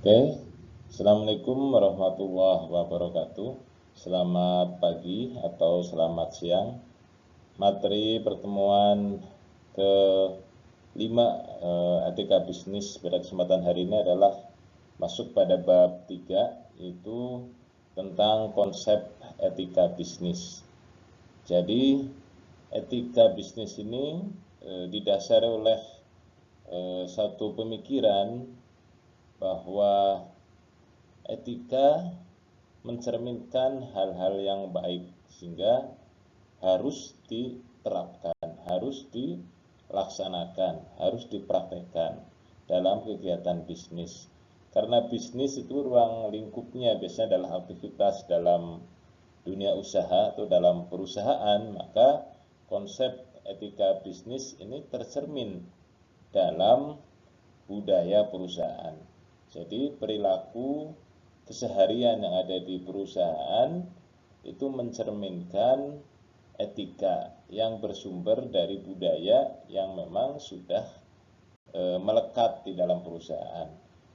Oke, Assalamualaikum warahmatullahi wabarakatuh. Selamat pagi atau selamat siang. Materi pertemuan ke-5 etika bisnis pada kesempatan hari ini adalah masuk pada bab 3, yaitu tentang konsep etika bisnis. Jadi, etika bisnis ini didasari oleh satu pemikiran bahwa etika mencerminkan hal-hal yang baik sehingga harus diterapkan, harus dilaksanakan, harus dipraktekkan dalam kegiatan bisnis. Karena bisnis itu ruang lingkupnya biasanya adalah aktivitas dalam dunia usaha atau dalam perusahaan, maka konsep etika bisnis ini tercermin dalam budaya perusahaan. Jadi perilaku keseharian yang ada di perusahaan itu mencerminkan etika yang bersumber dari budaya yang memang sudah melekat di dalam perusahaan.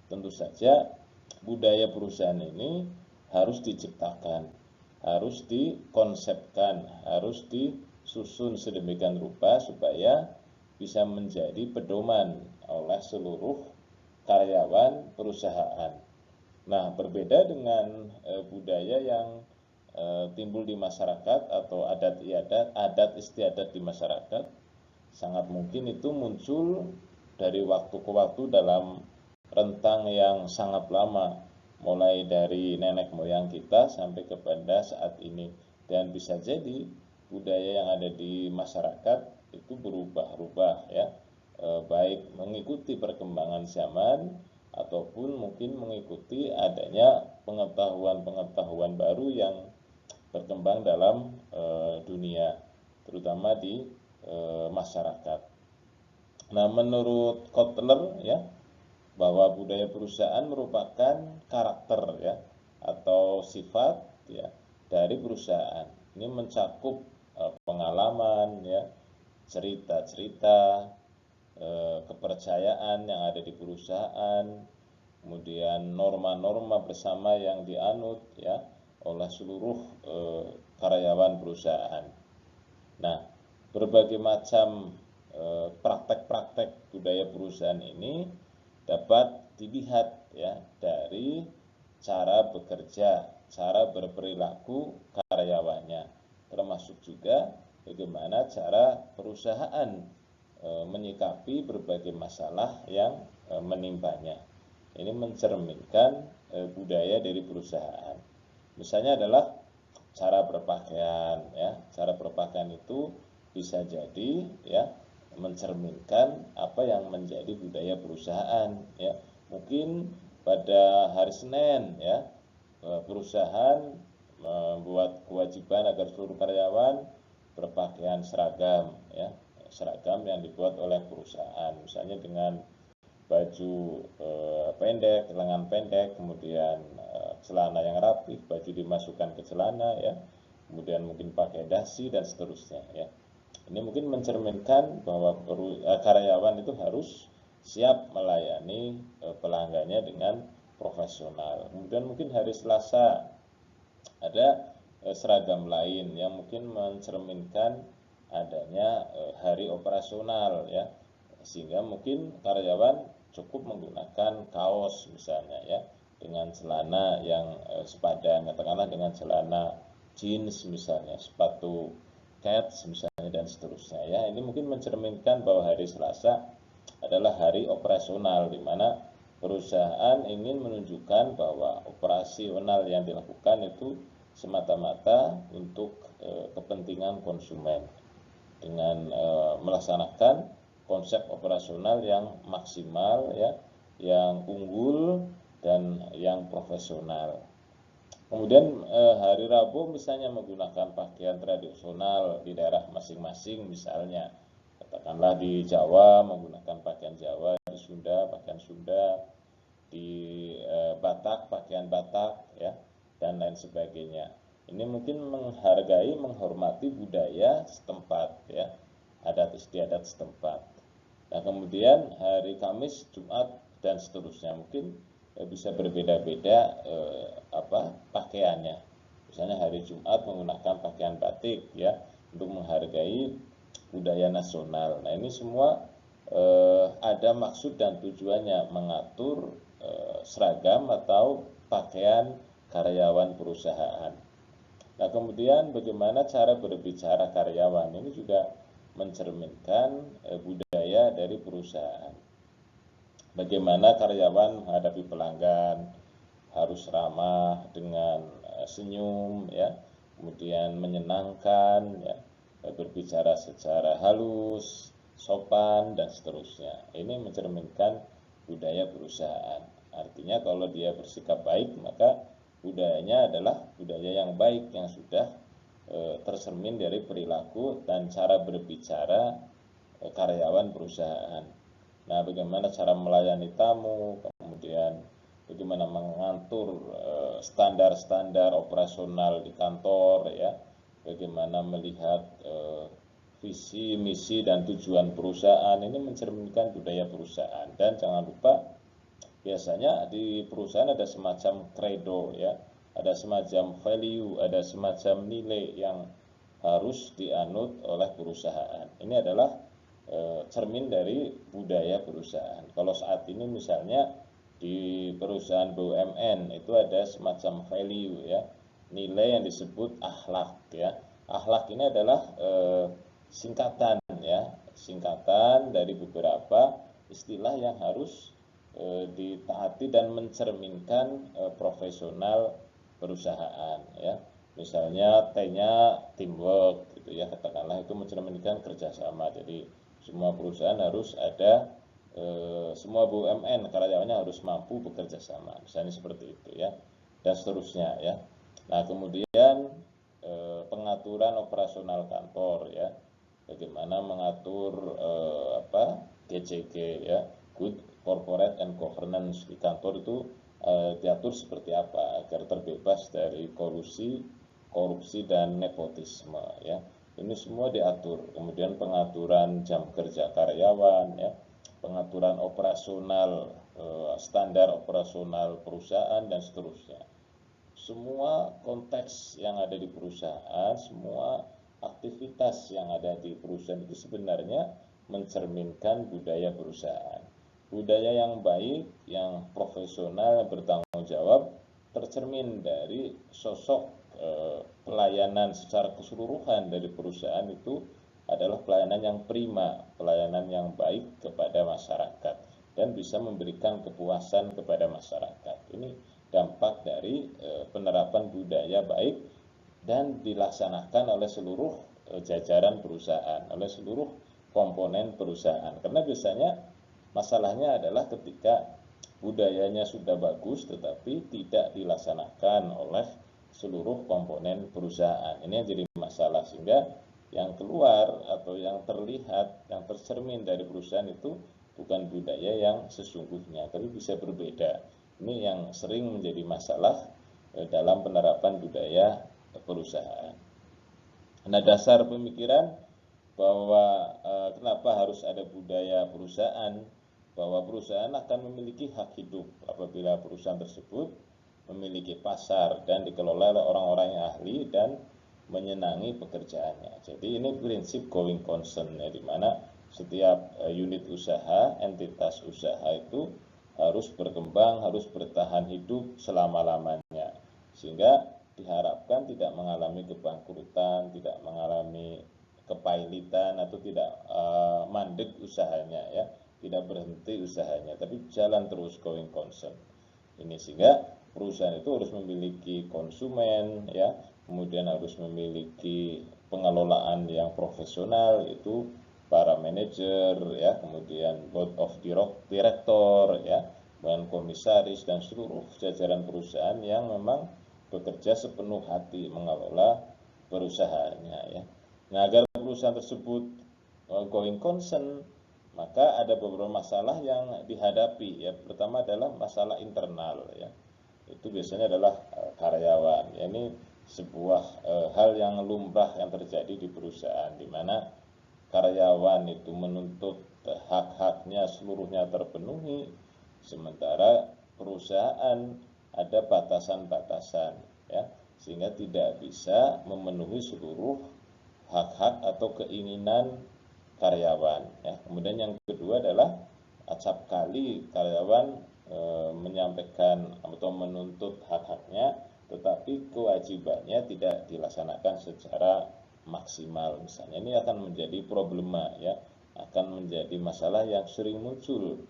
Tentu saja budaya perusahaan ini harus diciptakan, harus dikonsepkan, harus disusun sedemikian rupa supaya bisa menjadi pedoman oleh seluruh karyawan perusahaan. Nah, berbeda dengan budaya yang timbul di masyarakat atau adat istiadat di masyarakat, sangat mungkin itu muncul dari waktu ke waktu dalam rentang yang sangat lama, mulai dari nenek moyang kita sampai kepada saat ini. Dan bisa jadi budaya yang ada di masyarakat itu berubah-ubah ya, baik mengikuti perkembangan zaman ataupun mungkin mengikuti adanya pengetahuan-pengetahuan baru yang berkembang dalam dunia, terutama di masyarakat. Nah, menurut Kotler ya, bahwa budaya perusahaan merupakan karakter ya atau sifat ya dari perusahaan. Ini mencakup pengalaman ya, cerita-cerita, kepercayaan yang ada di perusahaan, kemudian norma-norma bersama yang dianut ya oleh seluruh karyawan perusahaan. Nah, berbagai macam praktek-praktek budaya perusahaan ini dapat dilihat ya dari cara bekerja, cara berperilaku karyawannya, termasuk juga bagaimana cara perusahaan menyikapi berbagai masalah yang menimpanya. Ini mencerminkan budaya dari perusahaan. Misalnya adalah cara berpakaian ya. Cara berpakaian itu bisa jadi ya mencerminkan apa yang menjadi budaya perusahaan ya. Mungkin pada hari Senin ya perusahaan membuat kewajiban agar seluruh karyawan berpakaian seragam ya, seragam yang dibuat oleh perusahaan, misalnya dengan baju pendek, lengan pendek, kemudian celana yang rapi, baju dimasukkan ke celana ya, kemudian mungkin pakai dasi dan seterusnya ya. Ini mungkin mencerminkan bahwa karyawan itu harus siap melayani pelanggannya dengan profesional. Kemudian mungkin hari Selasa ada seragam lain yang mungkin mencerminkan adanya hari operasional ya, sehingga mungkin karyawan cukup menggunakan kaos misalnya ya dengan celana yang sepadan, katakanlah dengan celana jeans misalnya, sepatu cats misalnya dan seterusnya ya. Ini mungkin mencerminkan bahwa hari Selasa adalah hari operasional di mana perusahaan ingin menunjukkan bahwa operasional yang dilakukan itu semata-mata untuk kepentingan konsumen dengan melaksanakan konsep operasional yang maksimal ya, yang unggul dan yang profesional. Kemudian hari Rabu misalnya menggunakan pakaian tradisional di daerah masing-masing, misalnya katakanlah di Jawa menggunakan pakaian Jawa, di Sunda pakaian Sunda, di Batak pakaian Batak ya, dan lain sebagainya. Ini mungkin menghargai, menghormati budaya setempat ya, adat istiadat setempat. Nah, kemudian hari Kamis, Jumat dan seterusnya mungkin bisa berbeda-beda pakaiannya. Misalnya hari Jumat menggunakan pakaian batik ya untuk menghargai budaya nasional. Nah, ini semua ada maksud dan tujuannya mengatur seragam atau pakaian karyawan perusahaan. Nah, kemudian bagaimana cara berbicara karyawan ini juga mencerminkan budaya dari perusahaan. Bagaimana karyawan menghadapi pelanggan, harus ramah dengan senyum ya, kemudian menyenangkan ya, berbicara secara halus, sopan dan seterusnya. Ini mencerminkan budaya perusahaan. Artinya kalau dia bersikap baik, maka budayanya adalah budaya yang baik yang sudah tercermin dari perilaku dan cara berbicara karyawan perusahaan. Nah, bagaimana cara melayani tamu, kemudian bagaimana mengatur standar-standar operasional di kantor ya, bagaimana melihat visi, misi dan tujuan perusahaan, ini mencerminkan budaya perusahaan. Dan jangan lupa biasanya di perusahaan ada semacam credo ya, ada semacam value, ada semacam nilai yang harus dianut oleh perusahaan. Ini adalah cermin dari budaya perusahaan. Kalau saat ini misalnya di perusahaan BUMN itu ada semacam value ya, nilai yang disebut akhlak ya. Akhlak ini adalah singkatan ya, singkatan dari beberapa istilah yang harus ditaati dan mencerminkan profesional perusahaan ya. Misalnya T-nya teamwork gitu ya, katakanlah itu mencerminkan kerjasama. Jadi semua perusahaan harus ada semua BUMN karyawannya harus mampu bekerja sama, misalnya seperti itu ya, dan seterusnya ya. Nah, kemudian pengaturan operasional kantor ya, bagaimana mengatur GCG ya, Good Corporate and Governance di kantor itu diatur seperti apa agar terbebas dari korupsi dan nepotisme ya. Ini semua diatur. Kemudian pengaturan jam kerja karyawan ya, pengaturan operasional, standar operasional perusahaan dan seterusnya. Semua konteks yang ada di perusahaan, semua aktivitas yang ada di perusahaan itu sebenarnya mencerminkan budaya perusahaan. Budaya yang baik, yang profesional, yang bertanggung jawab tercermin dari sosok pelayanan secara keseluruhan dari perusahaan itu adalah pelayanan yang prima, pelayanan yang baik kepada masyarakat dan bisa memberikan kepuasan kepada masyarakat. Ini dampak dari penerapan budaya baik dan dilaksanakan oleh seluruh jajaran perusahaan, oleh seluruh komponen perusahaan. Karena biasanya masalahnya adalah ketika budayanya sudah bagus tetapi tidak dilaksanakan oleh seluruh komponen perusahaan. Ini yang jadi masalah, sehingga yang keluar atau yang terlihat, yang tercermin dari perusahaan itu bukan budaya yang sesungguhnya, tapi bisa berbeda. Ini yang sering menjadi masalah dalam penerapan budaya perusahaan. Nah, dasar pemikiran bahwa kenapa harus ada budaya perusahaan, bahwa perusahaan akan memiliki hak hidup apabila perusahaan tersebut memiliki pasar dan dikelola oleh orang-orang yang ahli dan menyenangi pekerjaannya. Jadi ini prinsip going concern ya, di mana setiap unit usaha, entitas usaha itu harus berkembang, harus bertahan hidup selama-lamanya, sehingga diharapkan tidak mengalami kebangkrutan, tidak mengalami kepailitan atau tidak mandek usahanya ya, tidak berhenti usahanya, tapi jalan terus going concern. Ini sehingga perusahaan itu harus memiliki konsumen ya, kemudian harus memiliki pengelolaan yang profesional, itu para manajer ya, kemudian board of director ya, dan komisaris dan seluruh jajaran perusahaan yang memang bekerja sepenuh hati mengelola perusahaannya ya. Nah, agar perusahaan tersebut going concern, maka ada beberapa masalah yang dihadapi ya. Pertama adalah masalah internal ya, itu biasanya adalah karyawan ya. Ini sebuah hal yang lumrah yang terjadi di perusahaan, di mana karyawan itu menuntut hak-haknya seluruhnya terpenuhi, sementara perusahaan ada batasan-batasan, ya, sehingga tidak bisa memenuhi seluruh hak-hak atau keinginan karyawan, ya. Kemudian yang kedua adalah acap kali karyawan menyampaikan atau menuntut hak-haknya, tetapi kewajibannya tidak dilaksanakan secara maksimal misalnya. Ini akan menjadi problema, ya, akan menjadi masalah yang sering muncul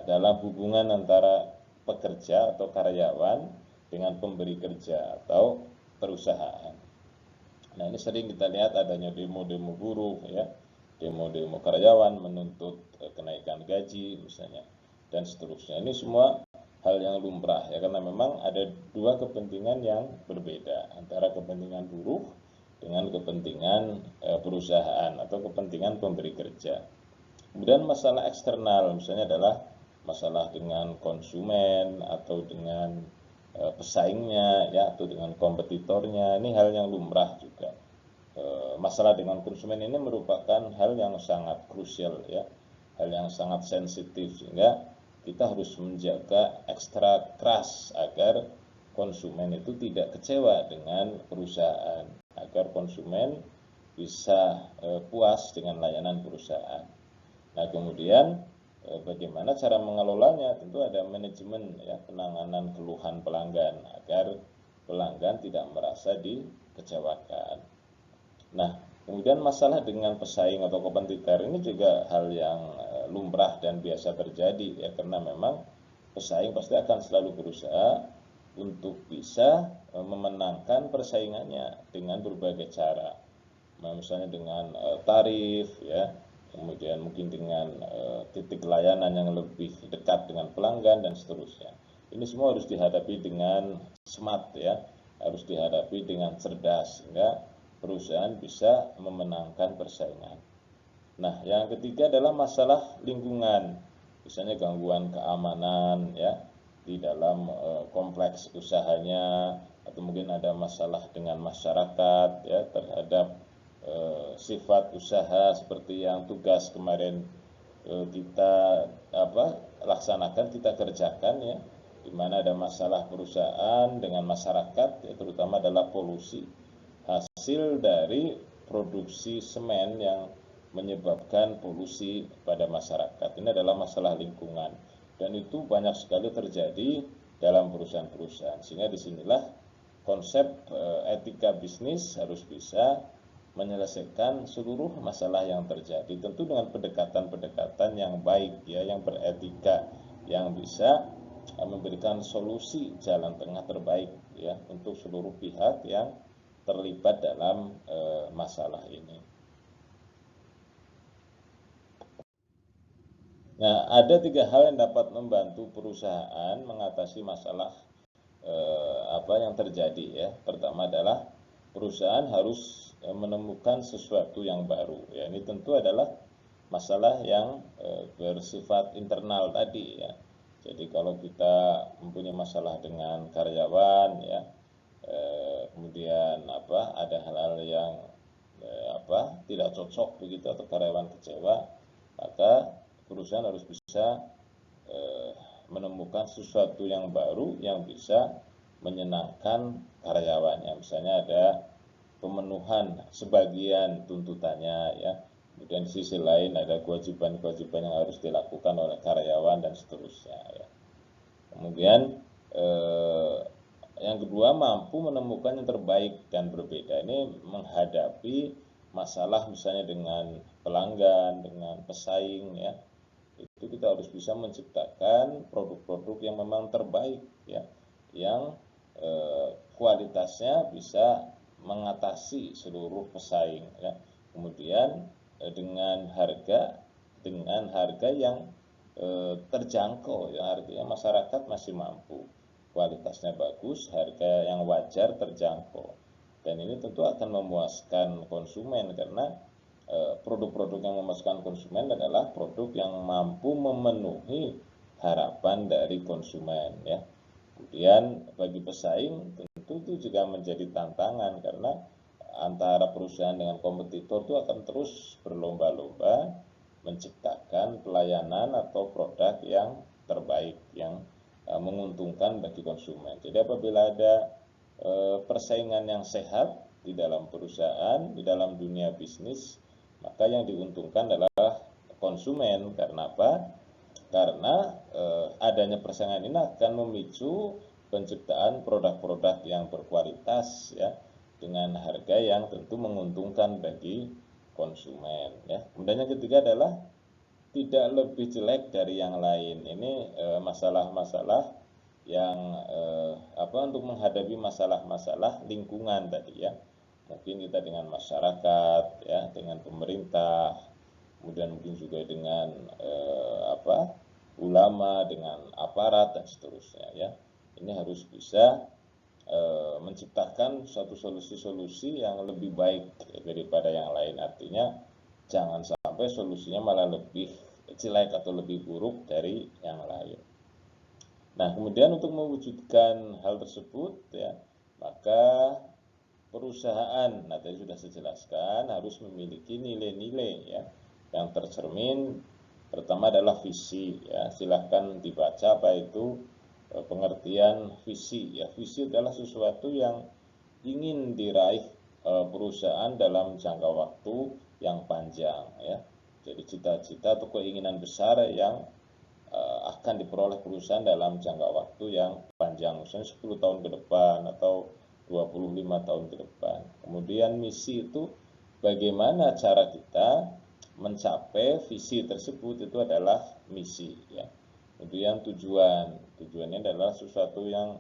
dalam hubungan antara pekerja atau karyawan dengan pemberi kerja atau perusahaan. Nah, ini sering kita lihat adanya demo-demo buruh, ya, demo-demo karyawan menuntut kenaikan gaji misalnya, dan seterusnya. Ini semua hal yang lumrah, ya, karena memang ada dua kepentingan yang berbeda antara kepentingan buruh dengan kepentingan perusahaan atau kepentingan pemberi kerja. Kemudian masalah eksternal misalnya adalah masalah dengan konsumen atau dengan pesaingnya, ya, atau dengan kompetitornya. Ini hal yang lumrah juga. Masalah dengan konsumen ini merupakan hal yang sangat krusial, ya, hal yang sangat sensitif, sehingga kita harus menjaga ekstra keras agar konsumen itu tidak kecewa dengan perusahaan, agar konsumen bisa puas dengan layanan perusahaan. Nah, kemudian bagaimana cara mengelolanya? Tentu ada manajemen, ya, penanganan keluhan pelanggan agar pelanggan tidak merasa dikecewakan. Nah, kemudian masalah dengan pesaing atau kompetitor ini juga hal yang lumrah dan biasa terjadi, ya, karena memang pesaing pasti akan selalu berusaha untuk bisa memenangkan persaingannya dengan berbagai cara. Nah, misalnya dengan tarif, ya, kemudian mungkin dengan titik layanan yang lebih dekat dengan pelanggan dan seterusnya. Ini semua harus dihadapi dengan smart, ya, harus dihadapi dengan cerdas sehingga perusahaan bisa memenangkan persaingan. Nah, yang ketiga adalah masalah lingkungan, misalnya gangguan keamanan, ya, di dalam kompleks usahanya, atau mungkin ada masalah dengan masyarakat, ya, terhadap sifat usaha seperti yang tugas kemarin kita laksanakan, kita kerjakan, ya, di mana ada masalah perusahaan dengan masyarakat, ya, terutama adalah polusi hasil dari produksi semen yang menyebabkan polusi pada masyarakat. Ini adalah masalah lingkungan dan itu banyak sekali terjadi dalam perusahaan-perusahaan, sehingga disinilah konsep etika bisnis harus bisa menyelesaikan seluruh masalah yang terjadi, tentu dengan pendekatan-pendekatan yang baik, ya, yang beretika, yang bisa memberikan solusi jalan tengah terbaik, ya, untuk seluruh pihak yang terlibat dalam masalah ini. Nah, ada 3 hal yang dapat membantu perusahaan mengatasi masalah yang terjadi, ya. Pertama adalah perusahaan harus menemukan sesuatu yang baru, ya. Ini tentu adalah masalah yang bersifat internal tadi, ya. Jadi kalau kita mempunyai masalah dengan karyawan, ya, kemudian ada hal-hal yang tidak cocok begitu atau karyawan kecewa, maka perusahaan harus bisa menemukan sesuatu yang baru yang bisa menyenangkan karyawannya. Misalnya ada pemenuhan sebagian tuntutannya, ya. Kemudian di sisi lain ada kewajiban-kewajiban yang harus dilakukan oleh karyawan dan seterusnya, ya. Kemudian yang kedua, mampu menemukan yang terbaik dan berbeda. Ini menghadapi masalah misalnya dengan pelanggan, dengan pesaing, ya. Itu kita harus bisa menciptakan produk-produk yang memang terbaik, ya, yang kualitasnya bisa mengatasi seluruh pesaing, ya. Kemudian dengan harga yang terjangkau, ya, artinya masyarakat masih mampu, kualitasnya bagus, harga yang wajar, terjangkau, dan ini tentu akan memuaskan konsumen karena produk-produk yang memuaskan konsumen adalah produk yang mampu memenuhi harapan dari konsumen, ya. Kemudian bagi pesaing tentu itu juga menjadi tantangan karena antara perusahaan dengan kompetitor itu akan terus berlomba-lomba menciptakan pelayanan atau produk yang terbaik, yang menguntungkan bagi konsumen. Jadi apabila ada persaingan yang sehat di dalam perusahaan, di dalam dunia bisnis, maka yang diuntungkan adalah konsumen. Karena apa? Karena adanya persaingan ini akan memicu penciptaan produk-produk yang berkualitas ya, dengan harga yang tentu menguntungkan bagi konsumen ya. Kemudian yang ketiga adalah tidak lebih jelek dari yang lain. Ini masalah-masalah yang untuk menghadapi masalah-masalah lingkungan tadi ya. Mungkin kita dengan masyarakat ya, dengan pemerintah, kemudian mungkin juga dengan ulama, dengan aparat dan seterusnya ya. Ini harus bisa menciptakan suatu solusi-solusi yang lebih baik daripada yang lain. Artinya jangan sampai solusinya malah lebih jelek atau lebih buruk dari yang lain. Nah, kemudian untuk mewujudkan hal tersebut ya, maka perusahaan, nah tadi sudah saya jelaskan, harus memiliki nilai-nilai ya yang tercermin. Pertama adalah visi ya, silahkan dibaca apa itu pengertian visi ya. Visi adalah sesuatu yang ingin diraih perusahaan dalam jangka waktu yang panjang ya. Jadi cita-cita atau keinginan besar yang akan diperoleh perusahaan dalam jangka waktu yang panjang, misalnya 10 tahun ke depan atau 25 tahun ke depan. Kemudian misi itu bagaimana cara kita mencapai visi tersebut, itu adalah misi ya. Kemudian tujuannya adalah sesuatu yang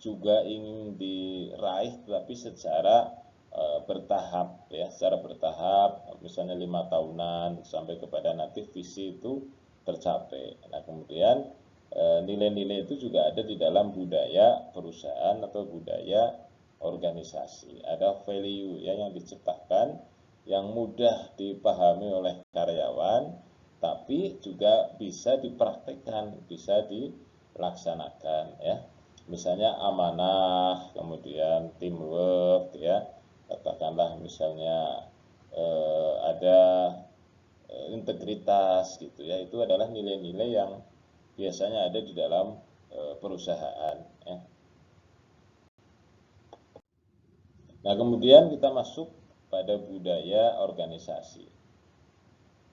juga ingin diraih tapi secara bertahap ya, secara bertahap, misalnya 5 tahunan sampai kepada nanti visi itu tercapai. Nah, kemudian nilai-nilai itu juga ada di dalam budaya perusahaan atau budaya organisasi. Ada value ya yang diciptakan yang mudah dipahami oleh karyawan, tapi juga bisa dipraktekkan, bisa dilaksanakan ya. Misalnya amanah, kemudian teamwork ya. Katakanlah misalnya ada integritas gitu ya, itu adalah nilai-nilai yang biasanya ada di dalam perusahaan ya. Nah, kemudian kita masuk pada budaya organisasi.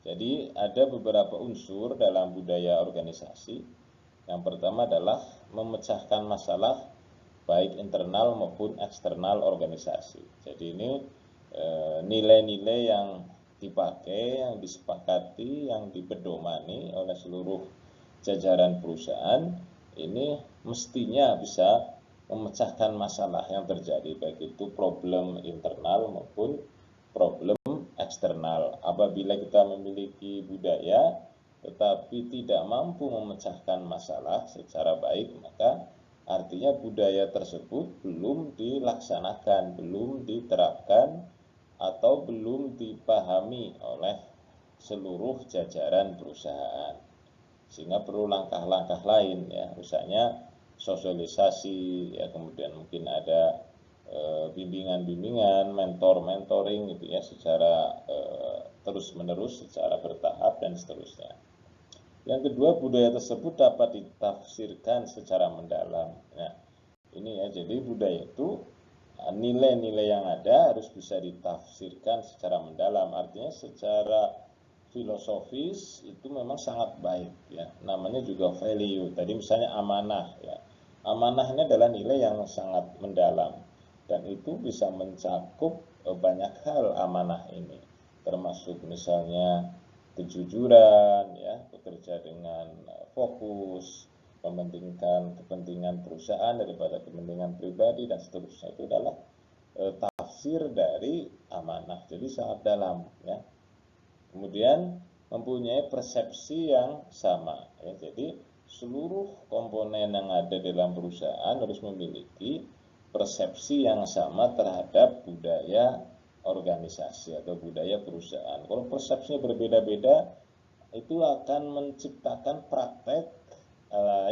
Jadi ada beberapa unsur dalam budaya organisasi. Yang pertama adalah memecahkan masalah baik internal maupun eksternal organisasi. Jadi ini nilai-nilai yang dipakai, yang disepakati, yang dipedomani oleh seluruh jajaran perusahaan, ini mestinya bisa memecahkan masalah yang terjadi, baik itu problem internal maupun problem eksternal. Apabila kita memiliki budaya tetapi tidak mampu memecahkan masalah secara baik, maka artinya budaya tersebut belum dilaksanakan, belum diterapkan, atau belum dipahami oleh seluruh jajaran perusahaan. Sehingga perlu langkah-langkah lain ya, misalnya sosialisasi ya, kemudian mungkin ada bimbingan-bimbingan, mentoring gitu ya, secara terus-menerus, secara bertahap dan seterusnya. Yang kedua, budaya tersebut dapat ditafsirkan secara mendalam. Nah, ini ya, jadi budaya itu nilai-nilai yang ada harus bisa ditafsirkan secara mendalam, artinya secara filosofis itu memang sangat baik ya. Namanya juga value. Tadi misalnya amanah ya. Amanah ini adalah nilai yang sangat mendalam dan itu bisa mencakup banyak hal amanah ini, termasuk misalnya kejujuran ya, bekerja dengan fokus, mementingkan kepentingan perusahaan daripada kepentingan pribadi dan seterusnya. Itu adalah tafsir dari amanah. Jadi sangat dalam ya. Kemudian mempunyai persepsi yang sama ya. Jadi seluruh komponen yang ada dalam perusahaan harus memiliki persepsi yang sama terhadap budaya organisasi atau budaya perusahaan. Kalau persepsinya berbeda-beda, itu akan menciptakan praktek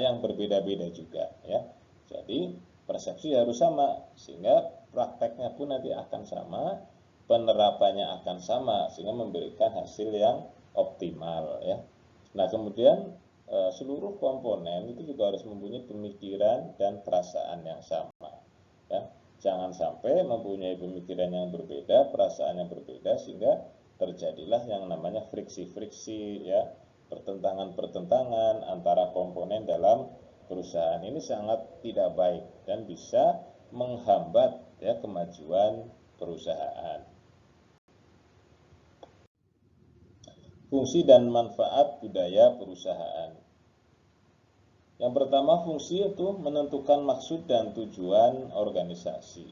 yang berbeda-beda juga ya. Jadi persepsi harus sama sehingga prakteknya pun nanti akan sama, penerapannya akan sama sehingga memberikan hasil yang optimal ya. Nah, kemudian seluruh komponen itu juga harus mempunyai pemikiran dan perasaan yang sama, ya. Jangan sampai mempunyai pemikiran yang berbeda, perasaan yang berbeda, sehingga terjadilah yang namanya friksi-friksi, ya, pertentangan-pertentangan antara komponen dalam perusahaan. Ini sangat tidak baik dan bisa menghambat, ya, kemajuan perusahaan. Fungsi dan manfaat budaya perusahaan. Yang pertama, fungsi itu menentukan maksud dan tujuan organisasi.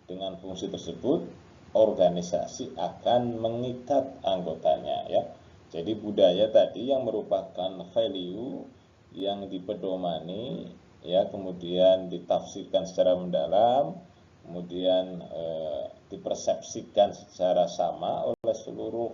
Dengan fungsi tersebut, organisasi akan mengikat anggotanya, ya. Jadi budaya tadi yang merupakan value yang dipedomani, ya, kemudian ditafsirkan secara mendalam, kemudian dipersepsikan secara sama oleh seluruh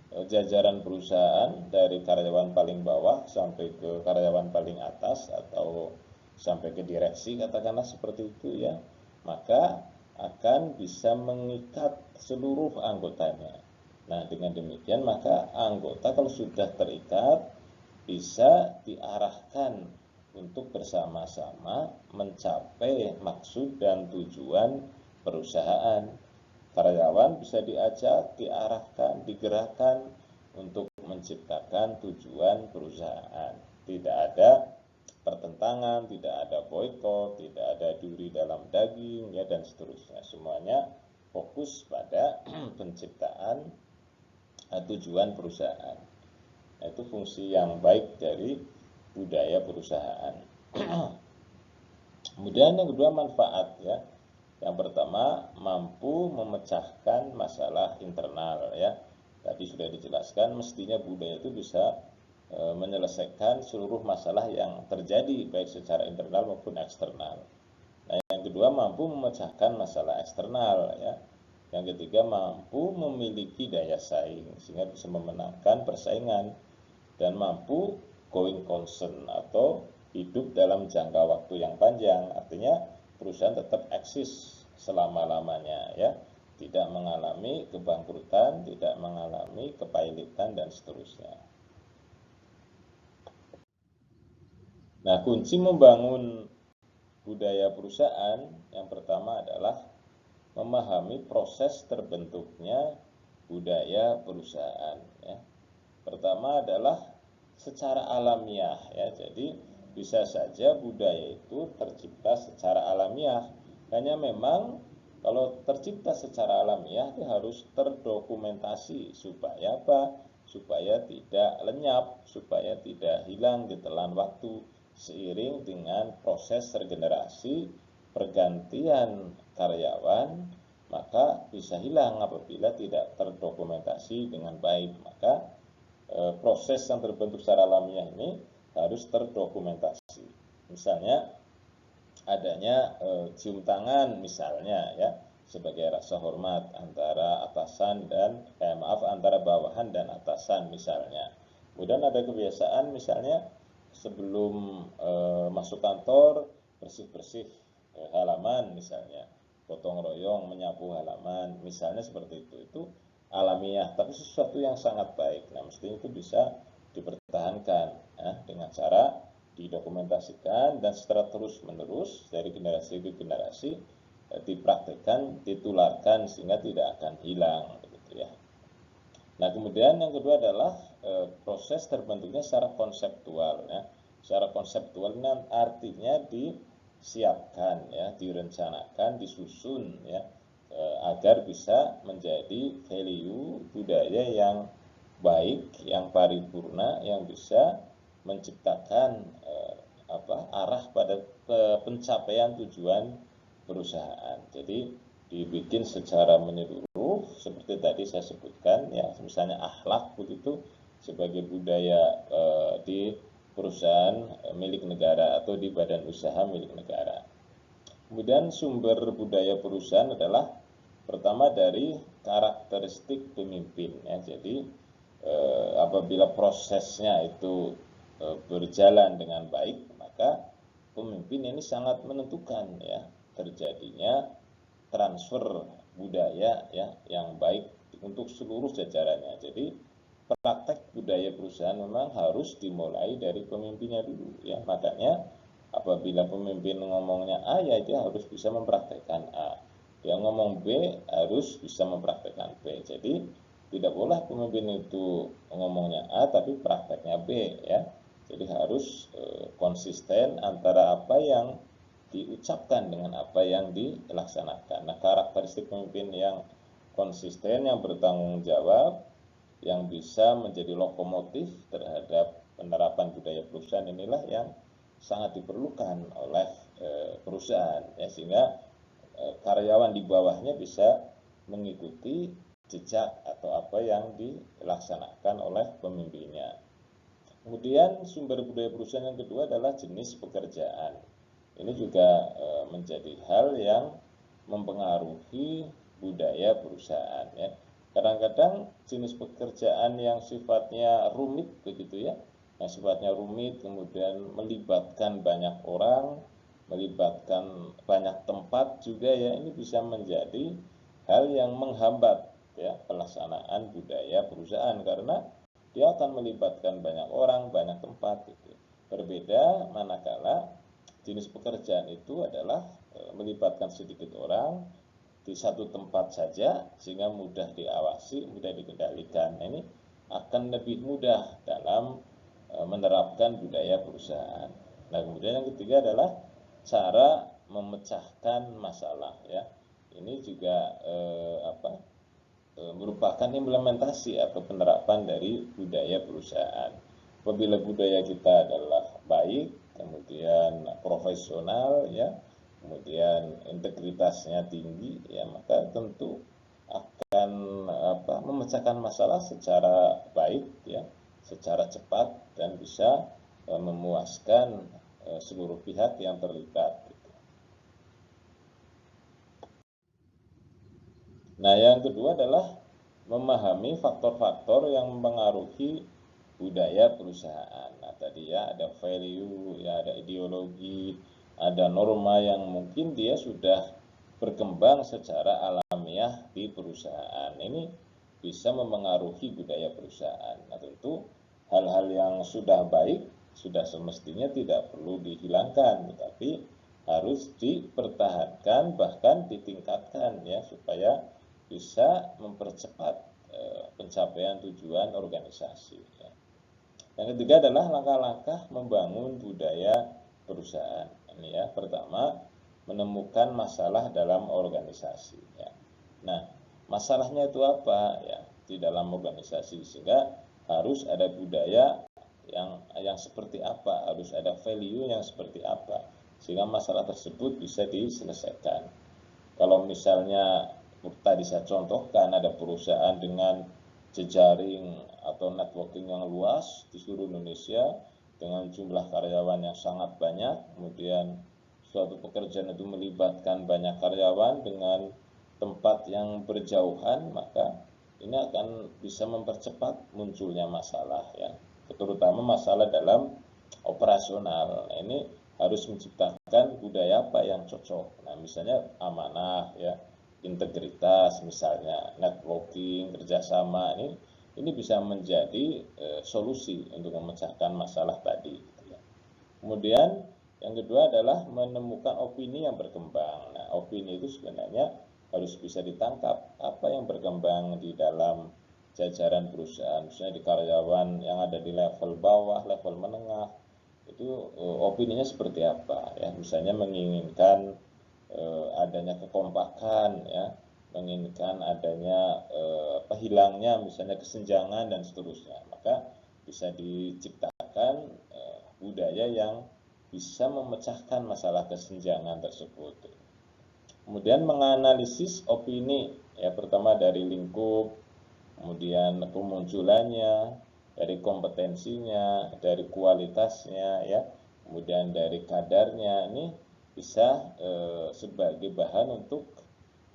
jajaran perusahaan dari karyawan paling bawah sampai ke karyawan paling atas atau sampai ke direksi, katakanlah seperti itu, ya, maka akan bisa mengikat seluruh anggotanya. Nah, dengan demikian maka anggota kalau sudah terikat bisa diarahkan untuk bersama-sama mencapai maksud dan tujuan perusahaan. Karyawan bisa diajak, diarahkan, digerakkan untuk menciptakan tujuan perusahaan. Tidak ada pertentangan, tidak ada boikot, tidak ada duri dalam daging, ya, dan seterusnya. Semuanya fokus pada penciptaan tujuan perusahaan. Itu fungsi yang baik dari budaya perusahaan. Kemudian yang kedua, manfaat, ya. Yang pertama, mampu memecahkan masalah internal, ya. Tadi sudah dijelaskan, mestinya budaya itu bisa menyelesaikan seluruh masalah yang terjadi baik secara internal maupun eksternal. Nah, yang kedua, mampu memecahkan masalah eksternal, ya. Yang ketiga, mampu memiliki daya saing sehingga bisa memenangkan persaingan dan mampu going concern atau hidup dalam jangka waktu yang panjang. Artinya perusahaan tetap eksis selama-lamanya, ya, tidak mengalami kebangkrutan, tidak mengalami kepailitan dan seterusnya. Nah, kunci membangun budaya perusahaan yang pertama adalah memahami proses terbentuknya budaya perusahaan, ya. Pertama adalah secara alamiah, ya. Jadi bisa saja budaya itu tercipta secara alamiah. Hanya memang kalau tercipta secara alamiah itu harus terdokumentasi supaya apa? Supaya tidak lenyap, supaya tidak hilang ditelan waktu seiring dengan proses regenerasi pergantian karyawan, maka bisa hilang apabila tidak terdokumentasi dengan baik. Maka proses yang terbentuk secara alamiah ini harus terdokumentasi. Misalnya adanya cium tangan misalnya, ya, sebagai rasa hormat antara atasan dan antara bawahan dan atasan misalnya. Kemudian ada kebiasaan misalnya sebelum masuk kantor bersih-bersih halaman misalnya, gotong royong menyapu halaman misalnya seperti itu. Itu alamiah tapi sesuatu yang sangat baik. Nah, mestinya itu bisa dipertahankan, ya, dengan cara didokumentasikan dan secara terus-menerus dari generasi ke generasi dipraktikkan, ditularkan sehingga tidak akan hilang, begitu, ya. Nah, kemudian yang kedua adalah proses terbentuknya secara konseptual, ya. Secara konseptual ini artinya disiapkan, ya, direncanakan, disusun, ya, agar bisa menjadi value budaya yang baik, yang paripurna, yang bisa menciptakan arah pada pencapaian tujuan perusahaan. Jadi dibikin secara menyeluruh seperti tadi saya sebutkan, ya, misalnya akhlak begitu sebagai budaya di perusahaan milik negara atau di badan usaha milik negara. Kemudian sumber budaya perusahaan adalah pertama dari karakteristik pemimpin, ya. Jadi apabila prosesnya itu berjalan dengan baik, maka pemimpin ini sangat menentukan, ya, terjadinya transfer budaya, ya, yang baik untuk seluruh jajarannya. Jadi praktek budaya perusahaan memang harus dimulai dari pemimpinnya dulu ya. Makanya apabila pemimpin ngomongnya A ya dia harus bisa mempraktekkan A. Dia ngomong B harus bisa mempraktekkan B. Jadi tidak boleh pemimpin itu ngomongnya A tapi prakteknya B ya. Jadi harus konsisten antara apa yang diucapkan dengan apa yang dilaksanakan. Nah, karakteristik pemimpin yang konsisten, yang bertanggung jawab, yang bisa menjadi lokomotif terhadap penerapan budaya perusahaan inilah yang sangat diperlukan oleh perusahaan ya, sehingga karyawan di bawahnya bisa mengikuti jejak atau apa yang dilaksanakan oleh pemimpinnya. Kemudian sumber budaya perusahaan yang kedua adalah jenis pekerjaan. Ini juga menjadi hal yang mempengaruhi budaya perusahaan ya. Kadang-kadang jenis pekerjaan yang sifatnya rumit begitu ya, yang sifatnya rumit kemudian melibatkan banyak orang, melibatkan banyak tempat juga ya, ini bisa menjadi hal yang menghambat ya pelaksanaan budaya perusahaan karena dia akan melibatkan banyak orang, banyak tempat gitu. Berbeda manakala jenis pekerjaan itu adalah melibatkan sedikit orang di satu tempat saja sehingga mudah diawasi, mudah dikendalikan. Nah, ini akan lebih mudah dalam menerapkan budaya perusahaan. Nah, kemudian yang ketiga adalah cara memecahkan masalah ya. Ini juga merupakan implementasi atau penerapan dari budaya perusahaan. Apabila budaya kita adalah baik, kemudian profesional ya, kemudian integritasnya tinggi ya, maka tentu akan memecahkan masalah secara baik ya, secara cepat dan bisa memuaskan seluruh pihak yang terlibat. Nah, yang kedua adalah memahami faktor-faktor yang mempengaruhi budaya perusahaan. Nah, tadi ya ada value, ya ada ideologi, ada norma yang mungkin dia sudah berkembang secara alamiah di perusahaan. Ini bisa mempengaruhi budaya perusahaan. Nah, tentu hal-hal yang sudah baik sudah semestinya tidak perlu dihilangkan, tetapi harus dipertahankan bahkan ditingkatkan ya supaya bisa mempercepat pencapaian tujuan organisasi. Ya. Yang ketiga adalah langkah-langkah membangun budaya perusahaan. Ini ya, pertama menemukan masalah dalam organisasi. Ya. Nah, masalahnya itu apa ya di dalam organisasi sehingga harus ada budaya yang seperti apa, harus ada value yang seperti apa sehingga masalah tersebut bisa diselesaikan. Kalau misalnya tadi saya contohkan ada perusahaan dengan jejaring atau networking yang luas di seluruh Indonesia dengan jumlah karyawan yang sangat banyak, kemudian suatu pekerjaan itu melibatkan banyak karyawan dengan tempat yang berjauhan, maka ini akan bisa mempercepat munculnya masalah ya, terutama masalah dalam operasional. Nah, ini harus menciptakan budaya apa yang cocok. Nah, misalnya amanah ya, integritas misalnya, networking, kerjasama, ini bisa menjadi solusi untuk memecahkan masalah tadi. Gitu ya. Kemudian yang kedua adalah menemukan opini yang berkembang. Nah, opini itu sebenarnya harus bisa ditangkap apa yang berkembang di dalam jajaran perusahaan, misalnya di karyawan yang ada di level bawah, level menengah, itu opininya seperti apa ya, misalnya menginginkan adanya kekompakan ya, menginginkan adanya hilangnya misalnya kesenjangan dan seterusnya, maka bisa diciptakan budaya yang bisa memecahkan masalah kesenjangan tersebut. Kemudian menganalisis opini ya, pertama dari lingkup, kemudian kemunculannya, dari kompetensinya, dari kualitasnya ya, kemudian dari kadarnya. Ini bisa sebagai bahan untuk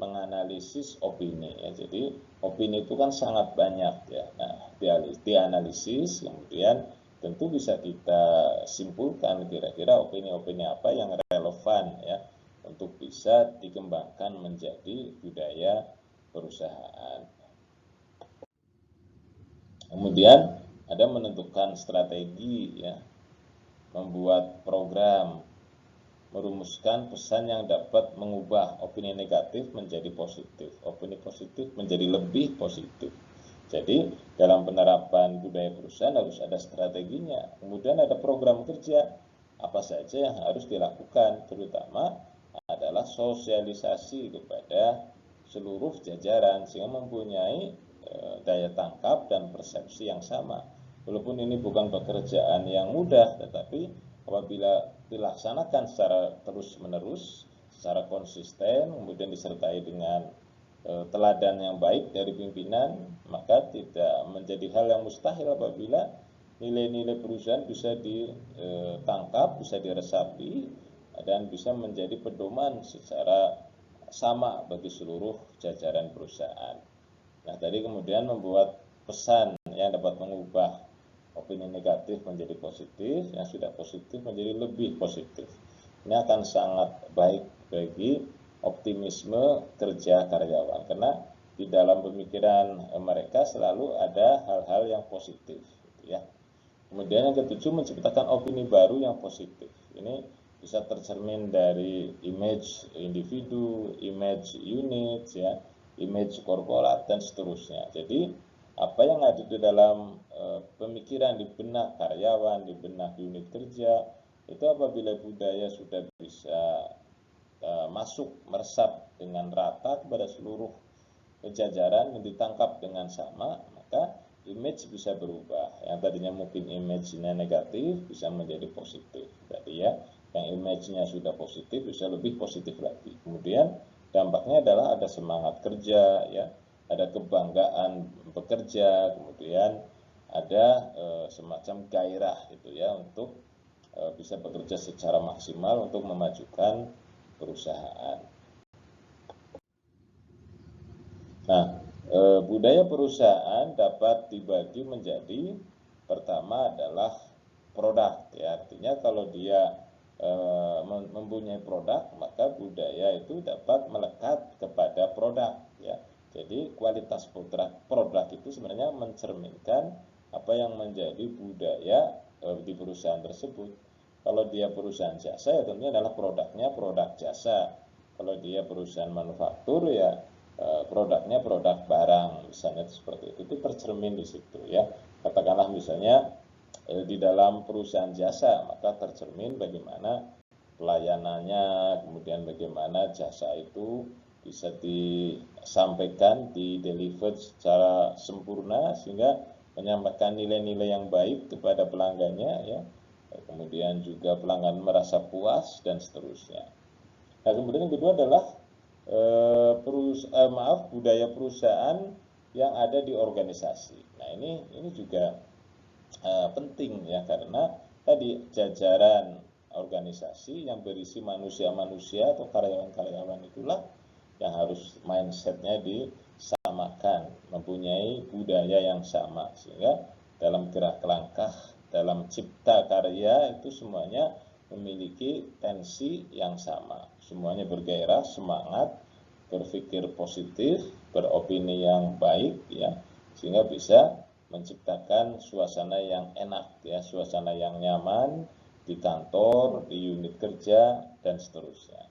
menganalisis opini ya. Jadi opini itu kan sangat banyak ya. Nah, dianalisis kemudian tentu bisa kita simpulkan kira-kira opini-opini apa yang relevan ya untuk bisa dikembangkan menjadi budaya perusahaan. Kemudian ada menentukan strategi, ya, membuat program, merumuskan pesan yang dapat mengubah opini negatif menjadi positif, opini positif menjadi lebih positif. Jadi dalam penerapan budaya perusahaan harus ada strateginya, kemudian ada program kerja, apa saja yang harus dilakukan, terutama adalah sosialisasi kepada seluruh jajaran sehingga mempunyai daya tangkap dan persepsi yang sama. Walaupun ini bukan pekerjaan yang mudah, tetapi apabila dilaksanakan secara terus-menerus, secara konsisten, kemudian disertai dengan teladan yang baik dari pimpinan, maka tidak menjadi hal yang mustahil apabila nilai-nilai perusahaan bisa ditangkap, bisa diresapi, dan bisa menjadi pedoman secara sama bagi seluruh jajaran perusahaan. Nah, tadi kemudian membuat pesan yang dapat mengubah opini negatif menjadi positif, yang sudah positif menjadi lebih positif. Ini akan sangat baik bagi optimisme kerja karyawan, karena di dalam pemikiran mereka selalu ada hal-hal yang positif, ya. Kemudian yang ketujuh, menciptakan opini baru yang positif. Ini bisa tercermin dari image individu, image unit, ya, image korporat, dan seterusnya. Jadi apa yang ada di dalam pemikiran di benak karyawan, di benak unit kerja, itu apabila budaya sudah bisa masuk, meresap dengan rata kepada seluruh jajaran dan ditangkap dengan sama, maka image bisa berubah. Yang tadinya mungkin image-nya negatif bisa menjadi positif. Tadi, ya, yang image-nya sudah positif bisa lebih positif lagi. Kemudian dampaknya adalah ada semangat kerja, ya, ada kebanggaan bekerja, kemudian ada semacam gairah gitu, ya, untuk bisa bekerja secara maksimal untuk memajukan perusahaan. Nah, budaya perusahaan dapat dibagi menjadi, pertama adalah produk, ya, artinya kalau dia mempunyai produk, maka budaya itu dapat melekat kepada produk, ya. Jadi kualitas produk itu sebenarnya mencerminkan apa yang menjadi budaya di perusahaan tersebut. Kalau dia perusahaan jasa, ya tentunya adalah produknya produk jasa. Kalau dia perusahaan manufaktur, ya produknya produk barang, misalnya seperti itu tercermin di situ, ya. Katakanlah misalnya di dalam perusahaan jasa, maka tercermin bagaimana pelayanannya, kemudian bagaimana jasa itu bisa disampaikan, dideliver secara sempurna sehingga menyampaikan nilai-nilai yang baik kepada pelanggannya, ya. Kemudian juga pelanggan merasa puas dan seterusnya. Nah, kemudian yang kedua adalah budaya perusahaan yang ada di organisasi. Nah, ini juga penting, ya, karena tadi jajaran organisasi yang berisi manusia-manusia atau karyawan-karyawan itulah yang harus mindsetnya disamakan, mempunyai budaya yang sama, sehingga dalam gerak langkah, dalam cipta karya itu semuanya memiliki tensi yang sama, semuanya bergairah, semangat, berpikir positif, beropini yang baik, ya, sehingga bisa menciptakan suasana yang enak, ya, suasana yang nyaman di kantor, di unit kerja, dan seterusnya.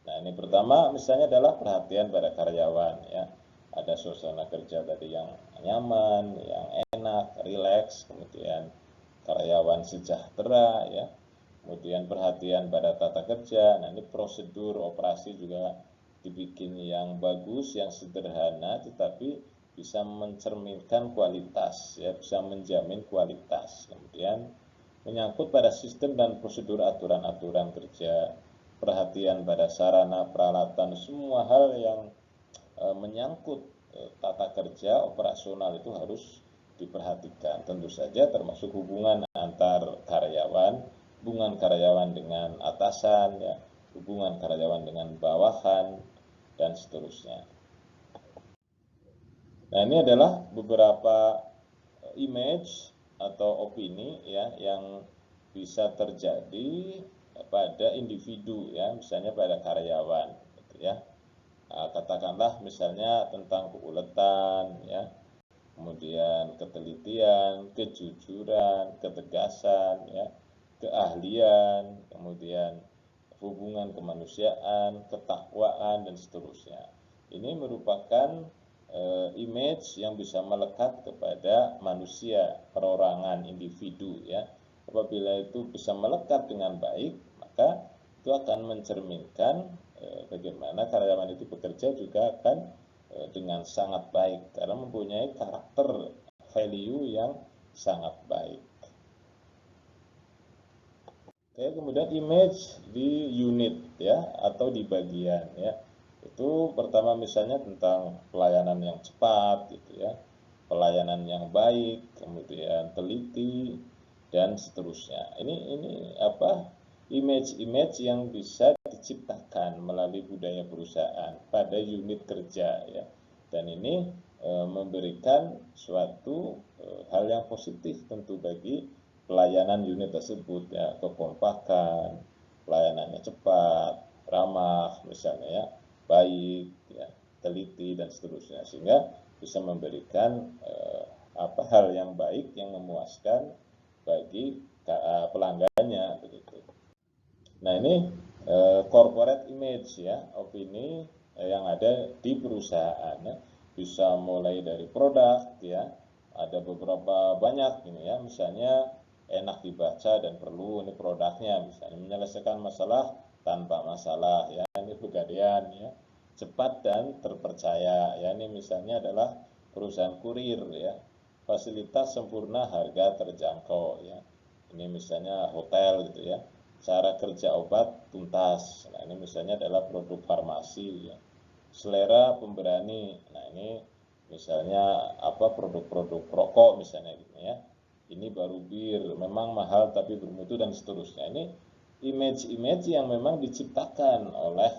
Nah, ini pertama misalnya adalah perhatian pada karyawan, ya. Ada suasana kerja tadi yang nyaman, yang enak, rileks, kemudian karyawan sejahtera, ya. Kemudian perhatian pada tata kerja. Nah, ini prosedur operasi juga dibikin yang bagus, yang sederhana, tetapi bisa mencerminkan kualitas, ya, bisa menjamin kualitas. Kemudian menyangkut pada sistem dan prosedur aturan-aturan kerja, perhatian pada sarana peralatan, semua hal yang menyangkut tata kerja operasional itu harus diperhatikan. Tentu saja termasuk hubungan antar karyawan, hubungan karyawan dengan atasan, ya, hubungan karyawan dengan bawahan, dan seterusnya. Nah, ini adalah beberapa image atau opini, ya, yang bisa terjadi pada individu, ya, misalnya pada karyawan, gitu, ya. Katakanlah misalnya tentang keuletan, ya, kemudian ketelitian, kejujuran, ketegasan, ya, keahlian, kemudian hubungan kemanusiaan, ketakwaan, dan seterusnya. Ini merupakan image yang bisa melekat kepada manusia, perorangan, individu, ya. Apabila itu bisa melekat dengan baik, maka itu akan mencerminkan bagaimana karyawan itu bekerja juga akan dengan sangat baik karena mempunyai karakter value yang sangat baik. Oke, kemudian image di unit, ya, atau di bagian, ya. Itu pertama misalnya tentang pelayanan yang cepat gitu, ya, pelayanan yang baik, kemudian teliti, dan seterusnya. Ini apa, image-image yang bisa diciptakan melalui budaya perusahaan pada unit kerja, ya. Dan ini memberikan suatu hal yang positif tentu bagi pelayanan unit tersebut, ya, kekompakan, pelayanannya cepat, ramah misalnya, ya, baik, ya, teliti, dan seterusnya, sehingga bisa memberikan hal yang baik yang memuaskan bagi pelanggannya begitu. Nah, ini corporate image, ya, opini yang ada di perusahaan, ya. Bisa mulai dari produk, ya, ada beberapa banyak ini, ya, misalnya enak dibaca dan perlu, ini produknya, misalnya menyelesaikan masalah tanpa masalah, ya, ini pegadaian, ya, cepat dan terpercaya, ya, ini misalnya adalah perusahaan kurir, ya, fasilitas sempurna, harga terjangkau, ya, ini misalnya hotel gitu, ya, cara kerja obat tuntas, nah ini misalnya adalah produk farmasi, ya, selera pemberani, nah ini misalnya produk-produk rokok misalnya gitu, ya, ini baru bir, memang mahal tapi bermutu, dan seterusnya. Ini image-image yang memang diciptakan oleh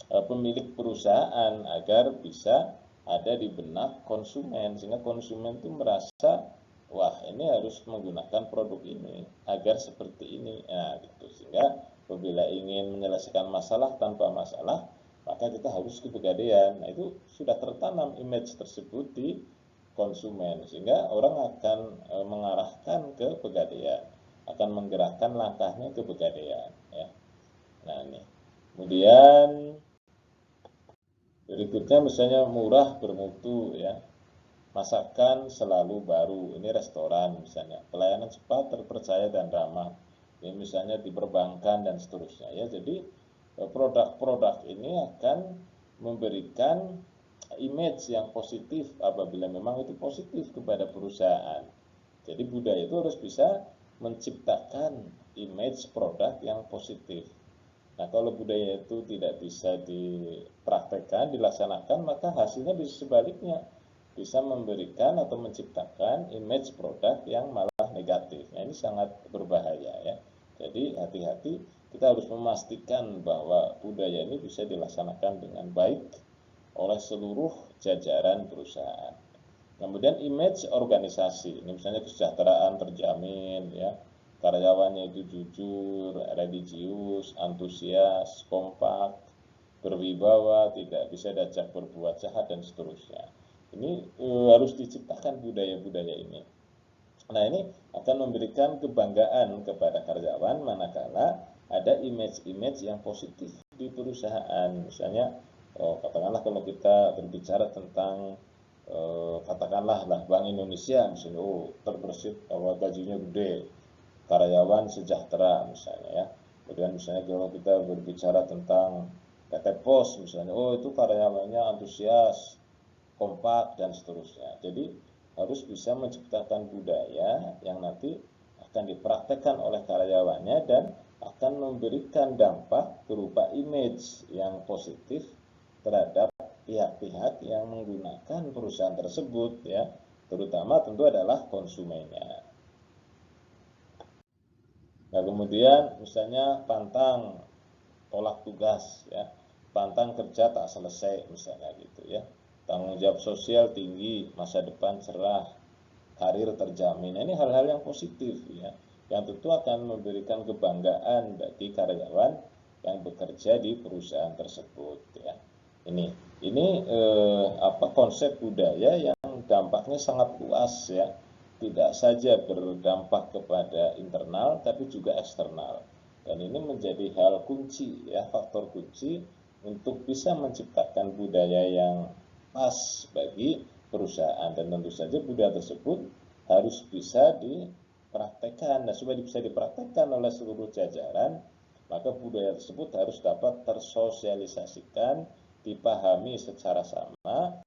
pemilik perusahaan agar bisa ada di benak konsumen, sehingga konsumen itu merasa, wah, ini harus menggunakan produk ini agar seperti ini, nah gitu. Sehingga apabila ingin menyelesaikan masalah tanpa masalah, maka kita harus ke pegadaian. Nah, itu sudah tertanam image tersebut di konsumen, sehingga orang akan mengarahkan ke pegadaian, akan menggerakkan langkahnya ke pegadaian, ya. Nah, ini kemudian berikutnya misalnya murah bermutu, ya, masakan selalu baru, ini restoran misalnya, pelayanan cepat, terpercaya, dan ramah, ini misalnya di perbankan, dan seterusnya, ya. Jadi produk-produk ini akan memberikan image yang positif apabila memang itu positif kepada perusahaan. Jadi budaya itu harus bisa menciptakan image produk yang positif. Nah, kalau budaya itu tidak bisa dipraktekkan, dilaksanakan, maka hasilnya bisa sebaliknya, bisa memberikan atau menciptakan image produk yang malah negatif. Nah, ini sangat berbahaya, ya. Jadi hati-hati, kita harus memastikan bahwa budaya ini bisa dilaksanakan dengan baik oleh seluruh jajaran perusahaan. Kemudian image organisasi, ini misalnya kesejahteraan terjamin, ya, karyawannya itu jujur, religius, antusias, kompak, berwibawa, tidak bisa diajak berbuat jahat, dan seterusnya. Ini harus diciptakan budaya-budaya ini. Nah, ini akan memberikan kebanggaan kepada karyawan manakala ada image-image yang positif di perusahaan. Misalnya, katakanlah kalau kita berbicara tentang katakanlah Bank Indonesia, misalnya, terbersit bahwa gajinya gede, karyawan sejahtera misalnya, ya. Kemudian misalnya kalau kita berbicara tentang PT Pos misalnya, itu karyawannya antusias, kompak, dan seterusnya. Jadi harus bisa menciptakan budaya yang nanti akan dipraktekkan oleh karyawannya dan akan memberikan dampak berupa image yang positif terhadap pihak-pihak yang menggunakan perusahaan tersebut, ya, terutama tentu adalah konsumennya. Nah, kemudian misalnya pantang tolak tugas, ya, pantang kerja tak selesai misalnya gitu, ya, tanggung jawab sosial tinggi, masa depan cerah, karir terjamin. Ini hal-hal yang positif, ya, yang tentu akan memberikan kebanggaan bagi karyawan yang bekerja di perusahaan tersebut, ya. Ini konsep budaya yang dampaknya sangat luas ya. Tidak saja berdampak kepada internal tapi juga eksternal. Dan ini menjadi hal kunci ya, faktor kunci untuk bisa menciptakan budaya yang pas bagi perusahaan, dan tentu saja budaya tersebut harus bisa dipraktekkan. Nah, supaya bisa dipraktekkan oleh seluruh jajaran, maka budaya tersebut harus dapat tersosialisasikan, dipahami secara sama,